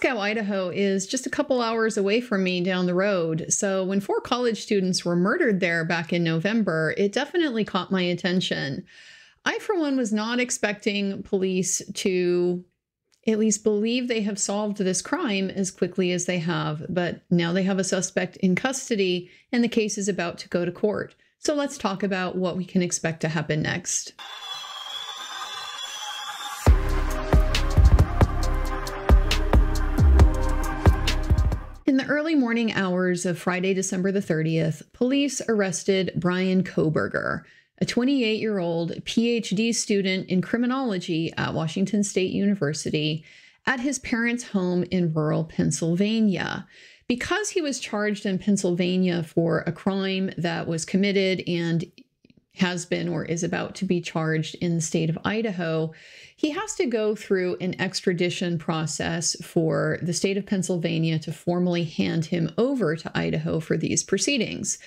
Moscow, Idaho is just a couple hours away from me down the road. So when 4 college students were murdered there back in November, it definitely caught my attention. I, for one, was not expecting police to at least believe they have solved this crime as quickly as they have. But now they have a suspect in custody and the case is about to go to court. So let's talk about what we can expect to happen next. In the early morning hours of Friday, December the 30th, police arrested Bryan Kohberger, a 28-year-old PhD student in criminology at Washington State University, at his parents' home in rural Pennsylvania. Because he was charged in Pennsylvania for a crime that was committed and has been or is about to be charged in the state of Idaho, he has to go through an extradition process for the state of Pennsylvania to formally hand him over to Idaho for these proceedings.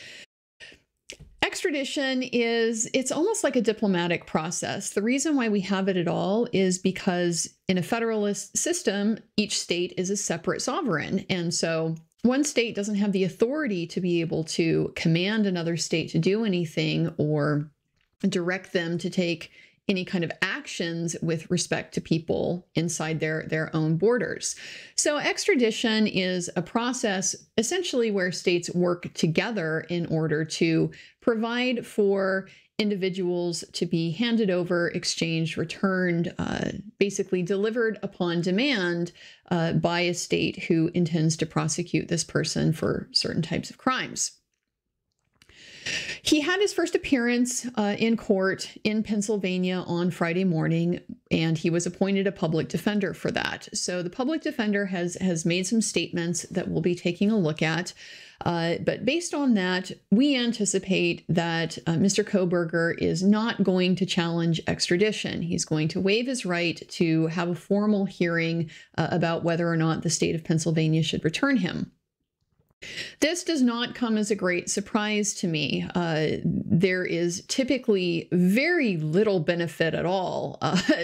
Extradition it's almost like a diplomatic process. The reason why we have it at all is because in a federalist system, each state is a separate sovereign. And so one state doesn't have the authority to be able to command another state to do anything or direct them to take any kind of actions with respect to people inside their own borders. So extradition is a process essentially where states work together in order to provide for individuals to be handed over, exchanged, returned, basically delivered upon demand by a state who intends to prosecute this person for certain types of crimes. He had his first appearance in court in Pennsylvania on Friday morning, and he was appointed a public defender for that. So the public defender has made some statements that we'll be taking a look at. But based on that, we anticipate that Mr. Kohberger is not going to challenge extradition. He's going to waive his right to have a formal hearing about whether or not the state of Pennsylvania should return him. This does not come as a great surprise to me. There is typically very little benefit at all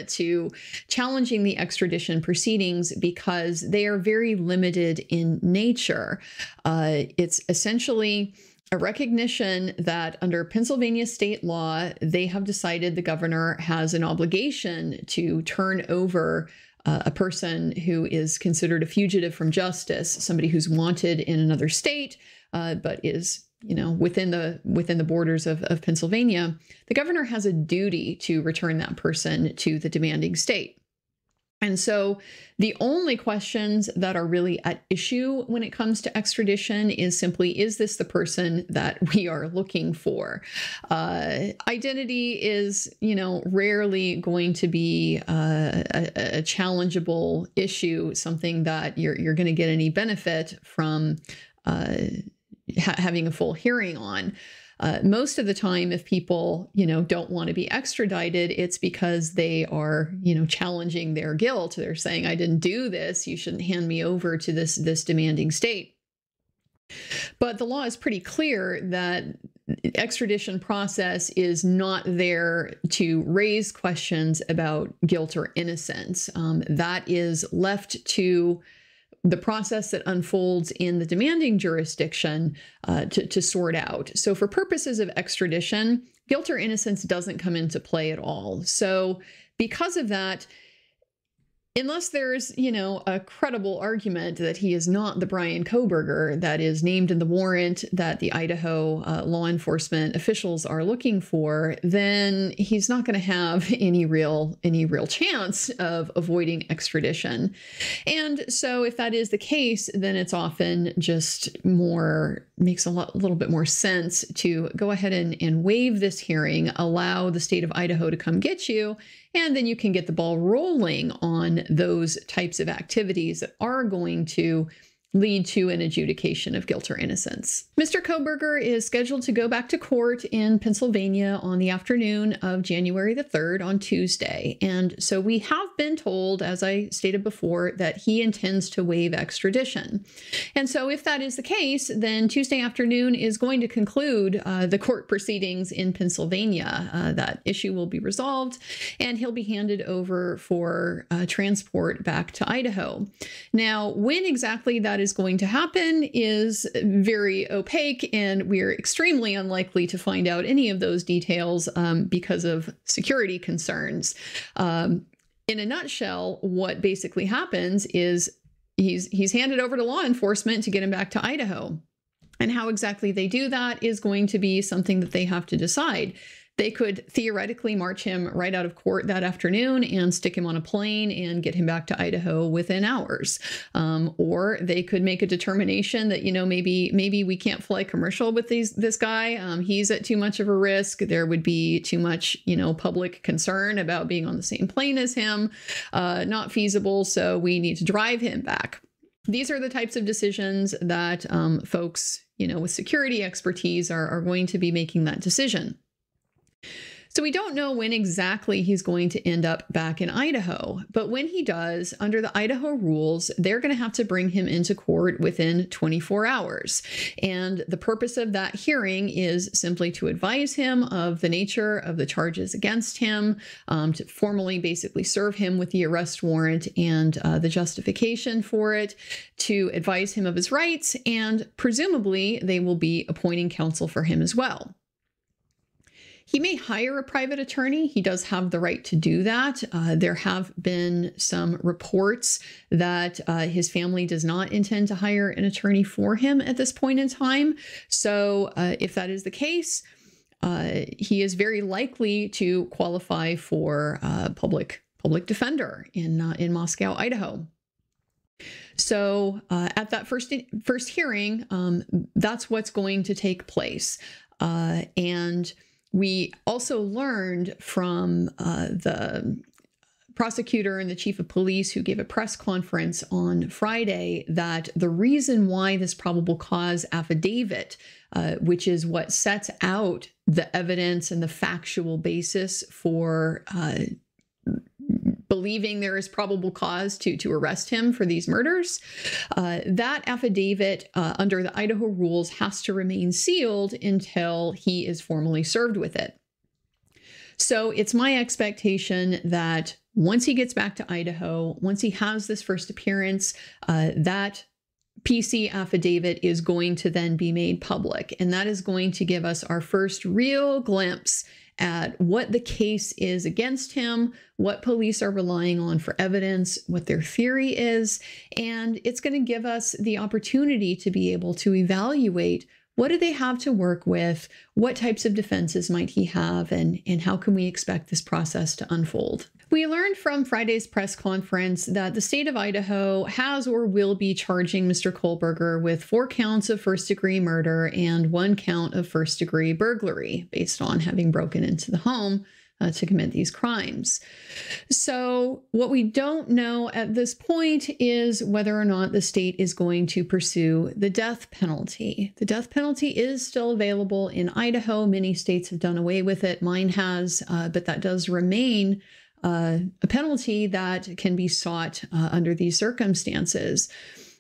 to challenging the extradition proceedings because they are very limited in nature. It's essentially a recognition that under Pennsylvania state law, they have decided the governor has an obligation to turn over a person who is considered a fugitive from justice, somebody who's wanted in another state, but is, within the borders of Pennsylvania. The governor has a duty to return that person to the demanding state. And so the only questions that are really at issue when it comes to extradition is simply, is this the person that we are looking for? Identity is, rarely going to be a challengeable issue, something that you're going to get any benefit from having a full hearing on. Most of the time, if people, don't want to be extradited, it's because they are, challenging their guilt. They're saying, I didn't do this. You shouldn't hand me over to this demanding state. But the law is pretty clear that extradition process is not there to raise questions about guilt or innocence. That is left to the process that unfolds in the demanding jurisdiction to sort out. So for purposes of extradition, guilt or innocence doesn't come into play at all. So because of that, unless there's, a credible argument that he is not the Bryan Kohberger that is named in the warrant that the Idaho law enforcement officials are looking for, then he's not going to have any real chance of avoiding extradition. And so if that is the case, then it's often just makes a little bit more sense to go ahead and waive this hearing, allow the state of Idaho to come get you, and then you can get the ball rolling on those types of activities that are going to lead to an adjudication of guilt or innocence. Mr. Kohberger is scheduled to go back to court in Pennsylvania on the afternoon of January the 3rd on Tuesday. And so we have been told, as I stated before, that he intends to waive extradition. And so if that is the case, then Tuesday afternoon is going to conclude the court proceedings in Pennsylvania. That issue will be resolved and he'll be handed over for transport back to Idaho. Now, when exactly that is going to happen is very opaque, and we're extremely unlikely to find out any of those details because of security concerns. In a nutshell, what basically happens is he's handed over to law enforcement to get him back to Idaho. And how exactly they do that is going to be something that they have to decide. They could theoretically march him right out of court that afternoon and stick him on a plane and get him back to Idaho within hours. Or they could make a determination that, you know, maybe we can't fly commercial with this guy. He's at too much of a risk. There would be too much, you know, public concern about being on the same plane as him. Not feasible. So we need to drive him back. These are the types of decisions that folks, you know, with security expertise are going to be making that decision. So we don't know when exactly he's going to end up back in Idaho, but when he does, under the Idaho rules, they're going to have to bring him into court within 24 hours. And the purpose of that hearing is simply to advise him of the nature of the charges against him, to formally basically serve him with the arrest warrant and the justification for it, to advise him of his rights, and presumably they will be appointing counsel for him as well. He may hire a private attorney. He does have the right to do that. There have been some reports that his family does not intend to hire an attorney for him at this point in time. So if that is the case, he is very likely to qualify for public defender in Moscow, Idaho. So at that first hearing, that's what's going to take place. And we also learned from the prosecutor and the chief of police who gave a press conference on Friday that the reason why this probable cause affidavit, which is what sets out the evidence and the factual basis for believing there is probable cause to arrest him for these murders, that affidavit under the Idaho rules has to remain sealed until he is formally served with it. So it's my expectation that once he gets back to Idaho, once he has this first appearance, that PC affidavit is going to then be made public. And that is going to give us our first real glimpse at what the case is against him, what police are relying on for evidence, what their theory is, and it's going to give us the opportunity to be able to evaluate what do they have to work with, what types of defenses might he have, and how can we expect this process to unfold. We learned from Friday's press conference that the state of Idaho has or will be charging Mr. Kohberger with 4 counts of first-degree murder and 1 count of first-degree burglary, based on having broken into the home to commit these crimes. So what we don't know at this point is whether or not the state is going to pursue the death penalty. The death penalty is still available in Idaho. Many states have done away with it. Mine has, but that does remain a penalty that can be sought under these circumstances.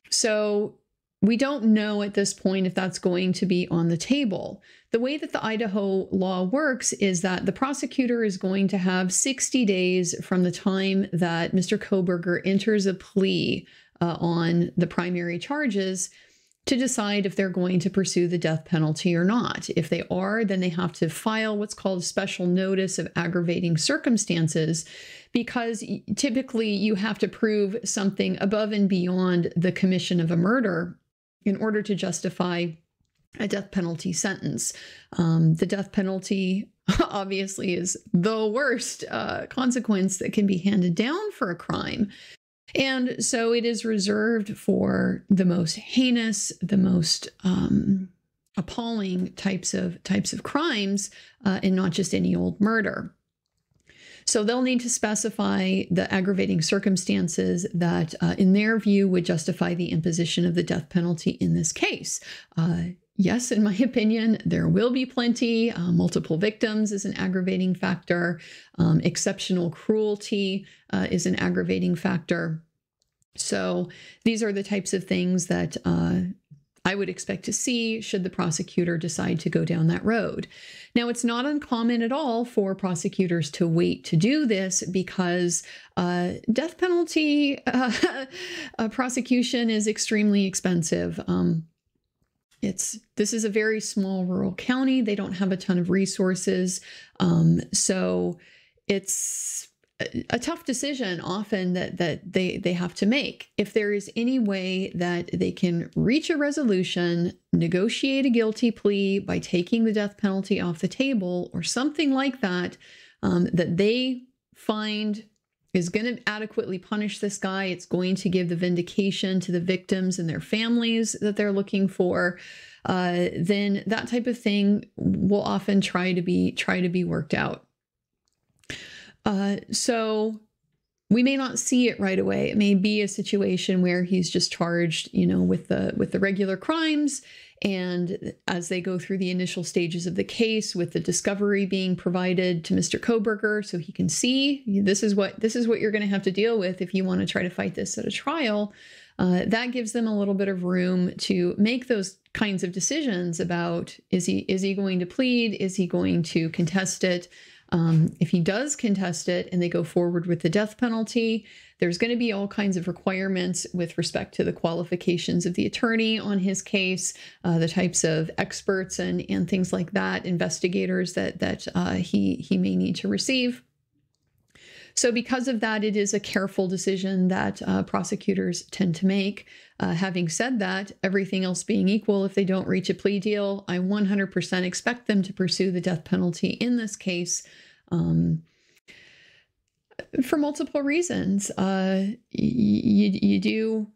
So we don't know at this point if that's going to be on the table. The way that the Idaho law works is that the prosecutor is going to have 60 days from the time that Mr. Kohberger enters a plea on the primary charges to decide if they're going to pursue the death penalty or not. If they are, then they have to file what's called a special notice of aggravating circumstances, because typically you have to prove something above and beyond the commission of a murder in order to justify a death penalty sentence. The death penalty obviously is the worst consequence that can be handed down for a crime. And so it is reserved for the most heinous, the most appalling types of crimes, and not just any old murder. So they'll need to specify the aggravating circumstances that, in their view, would justify the imposition of the death penalty in this case. Yes, in my opinion, there will be plenty. Multiple victims is an aggravating factor. Exceptional cruelty is an aggravating factor. So these are the types of things that I would expect to see should the prosecutor decide to go down that road. Now, it's not uncommon at all for prosecutors to wait to do this because death penalty prosecution is extremely expensive. This is a very small rural county. They don't have a ton of resources. So it's a tough decision often that they have to make. If there is any way that they can reach a resolution, negotiate a guilty plea by taking the death penalty off the table or something like that, that they find is going to adequately punish this guy, it's going to give the vindication to the victims and their families that they're looking for, then that type of thing will often try to be worked out. So we may not see it right away. It may be a situation where he's just charged, with the regular crimes. And as they go through the initial stages of the case, with the discovery being provided to Mr. Kohberger, so he can see this is what you're going to have to deal with if you want to try to fight this at a trial. That gives them a little bit of room to make those kinds of decisions about is he going to plead? Is he going to contest it? If he does contest it and they go forward with the death penalty, there's going to be all kinds of requirements with respect to the qualifications of the attorney on his case, the types of experts and things like that, investigators that he may need to receive. So because of that, it is a careful decision that prosecutors tend to make. Having said that, everything else being equal, if they don't reach a plea deal, I 100% expect them to pursue the death penalty in this case for multiple reasons. You do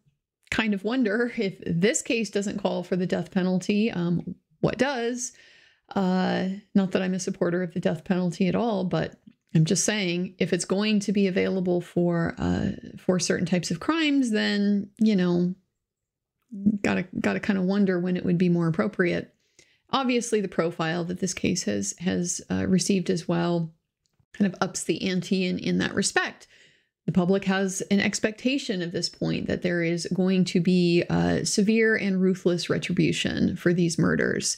kind of wonder if this case doesn't call for the death penalty, what does? Not that I'm a supporter of the death penalty at all, but I'm just saying, if it's going to be available for certain types of crimes, then, gotta kind of wonder when it would be more appropriate. Obviously, the profile that this case has received as well kind of ups the ante in that respect. The public has an expectation at this point that there is going to be severe and ruthless retribution for these murders.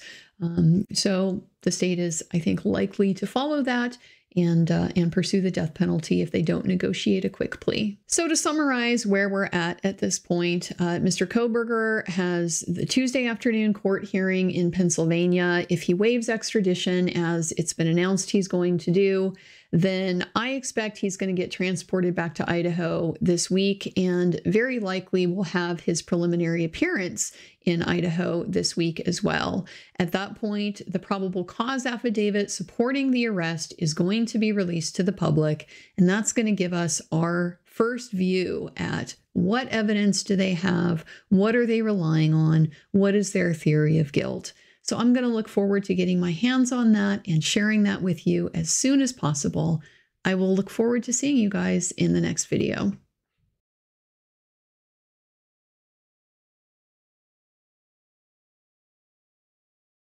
So the state is, I think, likely to follow that and pursue the death penalty if they don't negotiate a quick plea. So to summarize where we're at this point, Mr. Kohberger has the Tuesday afternoon court hearing in Pennsylvania. If he waives extradition, as it's been announced he's going to do, then I expect he's going to get transported back to Idaho this week and very likely will have his preliminary appearance in Idaho this week as well. At that point, the probable cause affidavit supporting the arrest is going to be released to the public, and that's going to give us our first view at what evidence do they have, what are they relying on, what is their theory of guilt. So I'm going to look forward to getting my hands on that and sharing that with you as soon as possible. I will look forward to seeing you guys in the next video.